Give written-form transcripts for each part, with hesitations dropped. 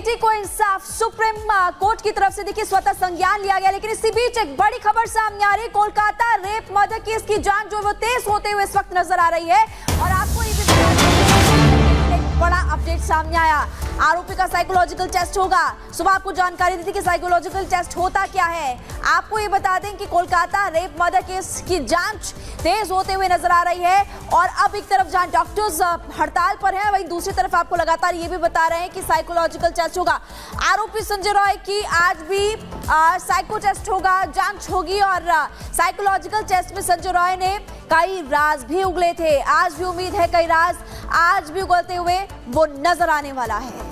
बेटी को इंसाफ supreme court की तरफ से देखिए स्वतः संज्ञान लिया गया। लेकिन इसी बीच एक बड़ी खबर सामने आ रही है। कोलकाता रेप मर्डर केस की जांच जो वो तेज होते हुए इस वक्त नजर आ रही है और आपको ये भी बता एक बड़ा अपडेट सामने आया। आरोपी का साइकोलॉजिकल टेस्ट होगा। सुबह आपको जानकारी दी थी कि साइकोलॉजिकल टेस्ट होता क्या है। आपको ये बता दें कि कोलकाता रेप मर्डर केस की जांच तेज होते हुए नजर आ रही है और अब एक तरफ जहां डॉक्टर्स हड़ताल पर हैं, वहीं दूसरी तरफ आपको लगातार ये भी बता रहे हैं कि साइकोलॉजिकल टेस्ट होगा। आरोपी संजय रॉय की आज भी साइको टेस्ट होगा, जांच होगी और साइकोलॉजिकल टेस्ट में संजय रॉय ने कई राज भी उगले थे। आज भी उम्मीद है कई राज आज भी उगलते हुए वो नजर आने वाला है।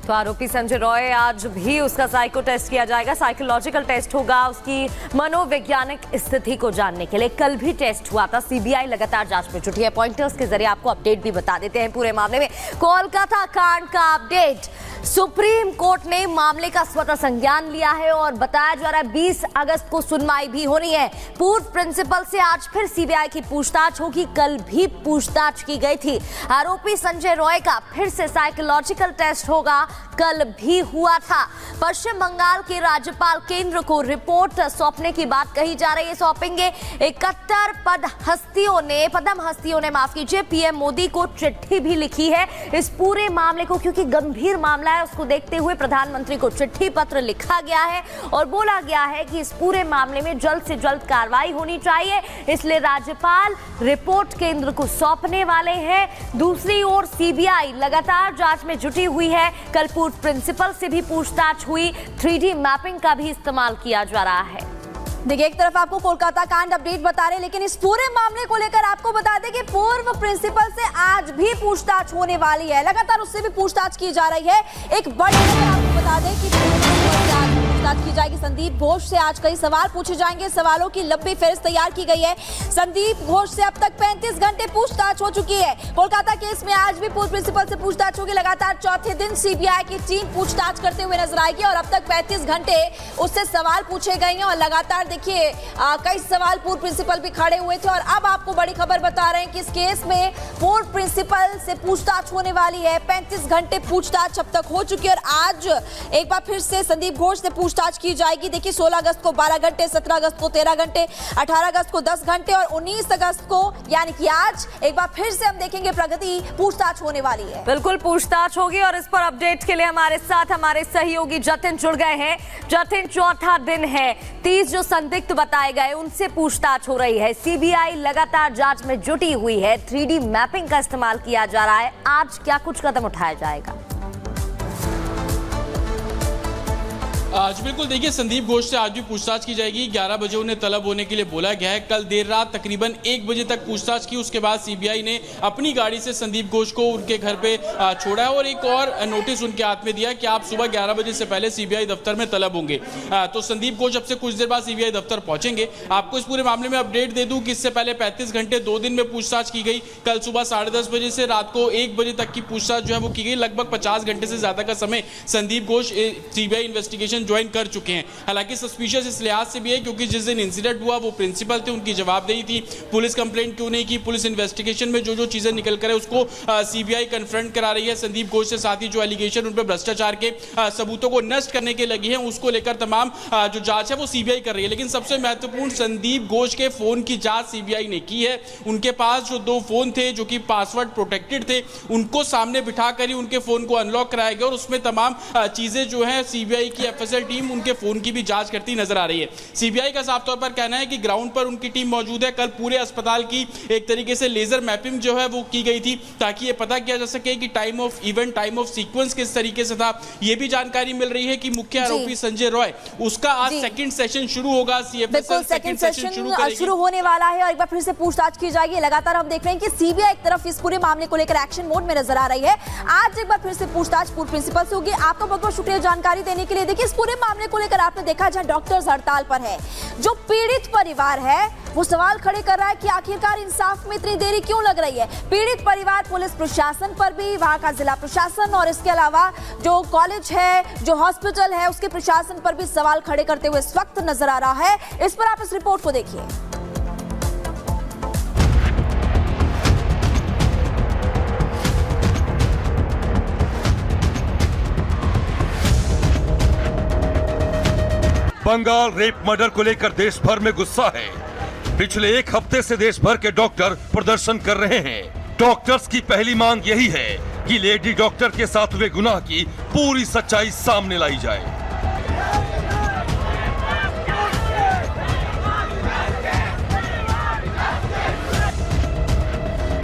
तो आरोपी संजय रॉय आज भी उसका साइको टेस्ट किया जाएगा, साइकोलॉजिकल टेस्ट होगा उसकी मनोवैज्ञानिक स्थिति को जानने के लिए। कल भी टेस्ट हुआ था। सीबीआई लगातार जांच में जुटी है। पॉइंटर्स के जरिए आपको अपडेट भी बता देते हैं पूरे मामले में। कोलकाता कांड का अपडेट, सुप्रीम कोर्ट ने मामले का स्वतः संज्ञान लिया है और बताया जा रहा है 20 अगस्त को सुनवाई भी होनी है। पूर्व प्रिंसिपल से आज फिर सीबीआई की पूछताछ होगी। कल भी पूछताछ की गई थी। आरोपी संजय रॉय का फिर से साइकोलॉजिकल टेस्ट होगा, कल भी हुआ था। पश्चिम बंगाल के राज्यपाल केंद्र को रिपोर्ट सौंपने की बात कही जा रही है। सौंपेंगे 71 पद्म हस्तियों ने माफ कीजिए पीएम मोदी को चिट्ठी भी लिखी है इस पूरे मामले को, क्योंकि गंभीर मामला है उसको देखते हुए प्रधानमंत्री को चिट्ठी पत्र लिखा गया है और बोला गया है कि इस पूरे मामले में जल्द से जल्द कार्रवाई होनी चाहिए। इसलिए राज्यपाल रिपोर्ट केंद्र को सौंपने वाले हैं। दूसरी ओर सीबीआई लगातार जांच में जुटी हुई है। कल पूर्व प्रिंसिपल से भी पूछताछ हुई। 3D मैपिंग का भी इस्तेमाल किया जा रहा है। देखिए, एक तरफ आपको कोलकाता कांड अपडेट बता रहे हैं, लेकिन इस पूरे मामले को लेकर आपको बता दें कि पूर्व प्रिंसिपल से आज भी पूछताछ होने वाली है। लगातार उससे भी पूछताछ की जा रही है। एक बड़ी खबर आपको बता दें कि पूछताछ की जाएगी। संदीप घोष से आज कई सवाल पूछे जाएंगे। सवालों की लंबी फहरिस्त तैयार की गई है। संदीप घोष से अब तक 35 घंटे पूछताछ हो चुकी है। कोलकाता केस में आज भी पूर्व प्रिंसिपल से पूछताछ होगी। लगातार चौथे दिन सीबीआई की टीम पूछताछ करते हुए नजर आएगी और अब तक 35 घंटे उससे सवाल पूछे गए हैं और लगातार देखिए कई सवाल पूर्व प्रिंसिपल भी खड़े हुए थे और अब आपको बड़ी खबर बता रहे हैं कि इस केस में पूर्व प्रिंसिपल से पूछताछ होने वाली है। 35 घंटे पूछताछ अब तक हो चुकी है और आज एक बार फिर से संदीप घोष से पूछताछ की जाएगी। देखिए, 16 अगस्त को 12 घंटे, 17 अगस्त को 13 घंटे, 18 अगस्त को 10 घंटे और 19 अगस्त को यानी कि आज एक बार फिर से हम देखेंगे प्रगति पूछताछ होने वाली है। बिल्कुल पूछताछ होगी और इस पर अपडेट के लिए हमारे साथ हमारे सहयोगी जतिन जुड़ गए हैं। जतिन, चौथा दिन है, 30 जो संदिग्ध बताए गए उनसे पूछताछ हो रही है। सीबीआई लगातार जांच में जुटी हुई है। 3D मैपिंग का इस्तेमाल किया जा रहा है। आज क्या कुछ कदम उठाया जाएगा? आज बिल्कुल देखिए, संदीप घोष से आज भी पूछताछ की जाएगी। 11 बजे उन्हें तलब होने के लिए बोला गया है। कल देर रात तकरीबन 1 बजे तक पूछताछ की। उसके बाद सीबीआई ने अपनी गाड़ी से संदीप घोष को उनके घर पे छोड़ा है और एक और नोटिस उनके हाथ में दिया कि आप सुबह 11 बजे से पहले सीबीआई दफ्तर में तलब होंगे। तो संदीप घोष अब से कुछ देर बाद सीबीआई दफ्तर पहुंचेंगे। आपको इस पूरे मामले में अपडेट दे दूं कि इससे पहले 35 घंटे 2 दिन में पूछताछ की गई। कल सुबह 10:30 बजे से रात को 1 बजे तक की पूछताछ जो है वो की गई। लगभग 50 घंटे से ज्यादा का समय Sandeep Ghosh CBI investigation join कर चुके हैं। हालांकि सस्पिशियस इस लिहाज से भी है क्योंकि जिस दिन इंसिडेंट हुआ वो प्रिंसिपल थे, उनकी जवाबदेही थी। पुलिस कंप्लेंट क्यों नहीं की? पुलिस इन्वेस्टिगेशन में जो चीजें निकल कर है उसको सीबीआई कन्फ्रंट करा रही है संदीप घोष से। साथ ही जो एलिगेशन उन पर भ्रष्टाचार के सबूतों को नष्ट करने के लगी है उसको लेकर तमाम जो जांच है वो सीबीआई कर रही है। लेकिन सबसे महत्वपूर्ण, संदीप घोष के फोन की जांच सीबीआई ने की है। उनके पास जो 2 फोन थे जो कि पासवर्ड प्रोटेक्टेड थे, उनको सामने बिठाकर ही उनके फोन को अनलॉक कराया गया और उसमें तमाम चीजें जो है सीबीआई की एफएसएल टीम उनके फोन की भी जांच करती नजर आ रही है। सीबीआई का साफ तौर पर कहना है कि ग्राउंड पर उनकी टीम मौजूद है। कल पूरे अस्पताल की एक तरीके से लेजर मैपिंग जो है वो की गई थी ताकि ये पता किया जा सके कि time of event, time of sequence किस तरीके से था। ये भी जानकारी मिल रही है कि मुख्य आरोपी संजय रॉय, उसका आज सेकंड सेशन शुरू होगा। बिल्कुल, सेकंड सेशन शुरू होने वाला है और एक बार फिर से पूछताछ की जाएगी। लगातार हम देख रहे हैं कि सीबीआई एक तरफ इस पूरे मामले को लेकर एक्शन मोड में नजर आ रही है। आज एक बार फिर से पूछताछ पूर्व प्रिंसिपल से होगी। आपका बहुत बहुत शुक्रिया जानकारी देने के लिए। देखिए, इस पूरे मामले को लेकर आपने देखा जहां डॉक्टर्स हड़ताल पर है, जो पीड़ित परिवार है वो सवाल खड़े कर रहा है कि आखिरकार इंसाफ में इतनी देरी क्यों लग रही है। पीड़ित परिवार पुलिस प्रशासन पर भी, वहां का जिला प्रशासन और इसके अलावा जो कॉलेज है, जो हॉस्पिटल है, उसके प्रशासन पर भी सवाल खड़े करते हुए इस वक्त नजर आ रहा है। इस पर आप इस रिपोर्ट को देखिए। बंगाल रेप मर्डर को लेकर देश भर में गुस्सा है। पिछले एक हफ्ते से देश भर के डॉक्टर प्रदर्शन कर रहे हैं। डॉक्टर्स की पहली मांग यही है कि लेडी डॉक्टर के साथ हुए गुनाह की पूरी सच्चाई सामने लाई जाए।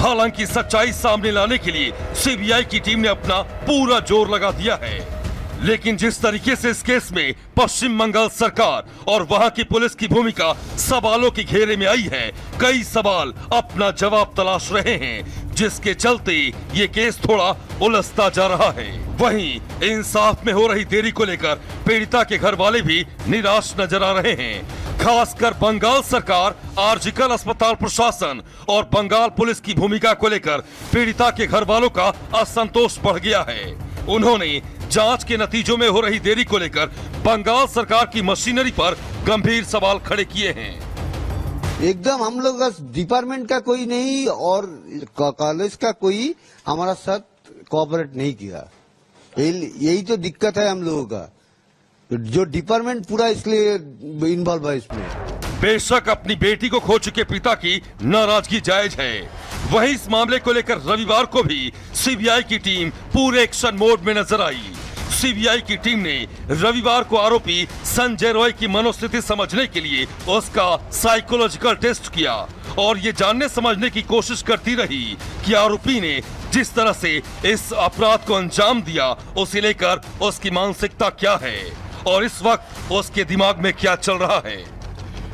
हालांकि सच्चाई सामने लाने के लिए सीबीआई की टीम ने अपना पूरा जोर लगा दिया है, लेकिन जिस तरीके से इस केस में पश्चिम बंगाल सरकार और वहां की पुलिस की भूमिका सवालों के घेरे में आई है, कई सवाल अपना जवाब तलाश रहे हैं, जिसके चलते ये केस थोड़ा उलझता जा रहा है। वहीं इंसाफ में हो रही देरी को लेकर पीड़िता के घर वाले भी निराश नजर आ रहे हैं। खासकर बंगाल सरकार, आरजीकर अस्पताल प्रशासन और बंगाल पुलिस की भूमिका को लेकर पीड़िता के घर वालों का असंतोष बढ़ गया है। उन्होंने जांच के नतीजों में हो रही देरी को लेकर बंगाल सरकार की मशीनरी पर गंभीर सवाल खड़े किए हैं। एकदम हम लोग का डिपार्टमेंट का कोई नहीं और कॉलेज का कोई हमारा साथ कोऑपरेट नहीं किया। यही तो दिक्कत है हम लोगों का, जो डिपार्टमेंट पूरा इसलिए इन्वॉल्व है इसमें। बेशक अपनी बेटी को खो चुके पिता की नाराजगी जायज है, वहीं इस मामले को लेकर रविवार को भी सीबीआई की टीम पूरे एक्शन मोड में नजर आई। सीबीआई की टीम ने रविवार को आरोपी संजय रॉय की मनोस्थिति समझने के लिए उसका साइकोलॉजिकल टेस्ट किया और ये जानने समझने की कोशिश करती रही कि आरोपी ने जिस तरह से इस अपराध को अंजाम दिया, उसे लेकर उसकी मानसिकता क्या है और इस वक्त उसके दिमाग में क्या चल रहा है।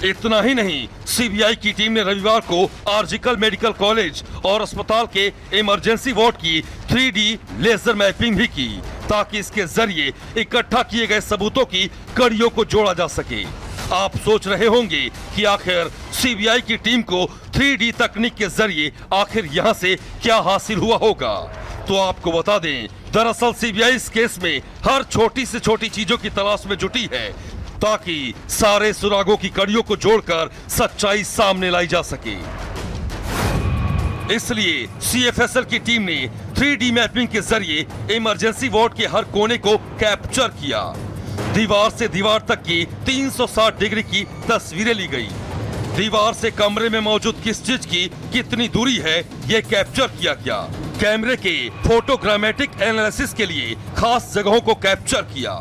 इतना ही नहीं, सीबीआई की टीम ने रविवार को आरजीकर मेडिकल कॉलेज और अस्पताल के इमरजेंसी वार्ड की 3D लेजर मैपिंग भी की, ताकि इसके जरिए इकट्ठा किए गए सबूतों की कड़ियों को जोड़ा जा सके। आप सोच रहे होंगे कि आखिर सीबीआई की टीम को 3D तकनीक के जरिए आखिर यहाँ से क्या हासिल हुआ होगा। तो आपको बता दें, दरअसल सीबीआई इस केस में हर छोटी से छोटी चीजों की तलाश में जुटी है, ताकि सारे सुरागों की कड़ियों को जोड़कर सच्चाई सामने लाई जा सके। इसलिए सीएफएसएल की टीम ने 3D मैपिंग के जरिए इमरजेंसी वार्ड के हर कोने को कैप्चर किया। दीवार से दीवार तक की 360 डिग्री की तस्वीरें ली गई। दीवार से कमरे में मौजूद किस चीज की कितनी दूरी है, ये कैप्चर किया गया। कैमरे के फोटोग्रामेटिक एनालिसिस के लिए खास जगहों को कैप्चर किया।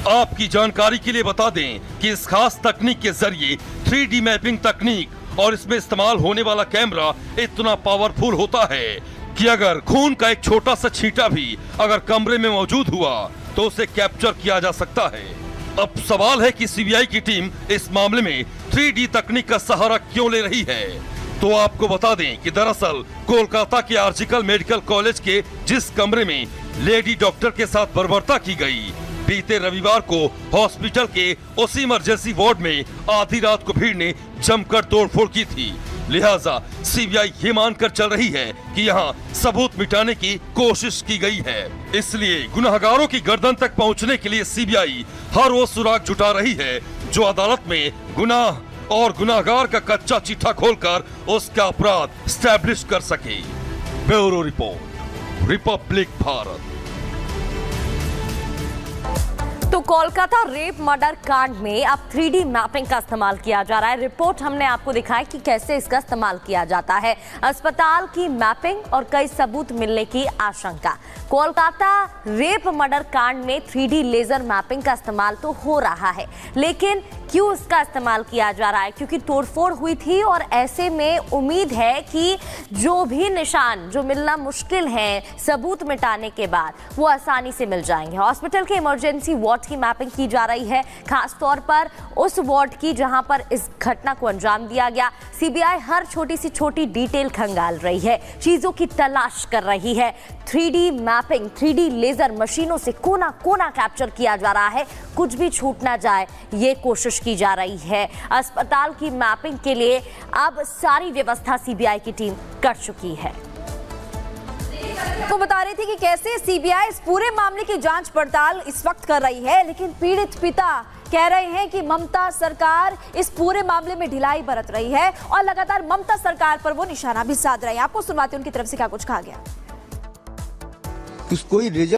आपकी जानकारी के लिए बता दें कि इस खास तकनीक के जरिए 3D मैपिंग तकनीक और इसमें इस्तेमाल होने वाला कैमरा इतना पावरफुल होता है कि अगर खून का एक छोटा सा छींटा भी अगर कमरे में मौजूद हुआ तो उसे कैप्चर किया जा सकता है। अब सवाल है कि सीबीआई की टीम इस मामले में 3D तकनीक का सहारा क्यों ले रही है। तो आपको बता दें कि दरअसल कोलकाता के आरजीकर मेडिकल कॉलेज के जिस कमरे में लेडी डॉक्टर के साथ बर्बरता की गई, बीते रविवार को हॉस्पिटल के उसी इमरजेंसी वार्ड में आधी रात को भीड़ ने जमकर तोड़फोड़ की थी। लिहाजा सीबीआई ये मानकर चल रही है कि यहाँ सबूत मिटाने की कोशिश की गई है। इसलिए गुनाहगारों की गर्दन तक पहुँचने के लिए सीबीआई हर वो सुराग जुटा रही है जो अदालत में गुनाह और गुनाहगार का कच्चा चिट्ठा खोलकर उसका अपराध स्टैब्लिश कर सके। Bureau report, Republic Bharat. तो कोलकाता रेप मर्डर कांड में अब 3D मैपिंग का इस्तेमाल किया जा रहा है। रिपोर्ट हमने आपको दिखाई कि कैसे इसका इस्तेमाल किया जाता है। अस्पताल की मैपिंग और कई सबूत मिलने की आशंका। कोलकाता रेप मर्डर कांड में 3D लेजर मैपिंग का इस्तेमाल तो हो रहा है, लेकिन क्यों इसका इस्तेमाल किया जा रहा है? क्योंकि तोड़फोड़ हुई थी और ऐसे में उम्मीद है कि जो भी निशान जो मिलना मुश्किल है सबूत मिटाने के बाद वो आसानी से मिल जाएंगे। हॉस्पिटल के इमरजेंसी वार्ड की मैपिंग की जा रही है, खास तौर पर उस वार्ड की जहां पर इस घटना को अंजाम दिया गया। सीबीआई हर छोटी सी छोटी डिटेल खंगाल रही है, चीजों की तलाश कर रही है। 3D मैपिंग, 3D लेजर मशीनों से कोना कोना कैप्चर किया जा रहा है, कुछ भी छूट ना जाए ये कोशिश की जा रही है। अस्पताल की मैपिंग के लिए अब सारी व्यवस्था सीबीआई की टीम कर चुकी है। तो बता रही थी कि कैसे सीबीआई इस पूरे मामले की जांच पड़ताल इस वक्त कर रही है, लेकिन पीड़ित पिता कह रहे हैं कि ममता सरकार इस पूरे मामले में ढिलाई बरत रही है और लगातार ममता सरकार पर वो निशाना भी साध रहे हैं। आपको सुनवाते हैं उनकी तरफ से क्या कुछ कहा गया। कोई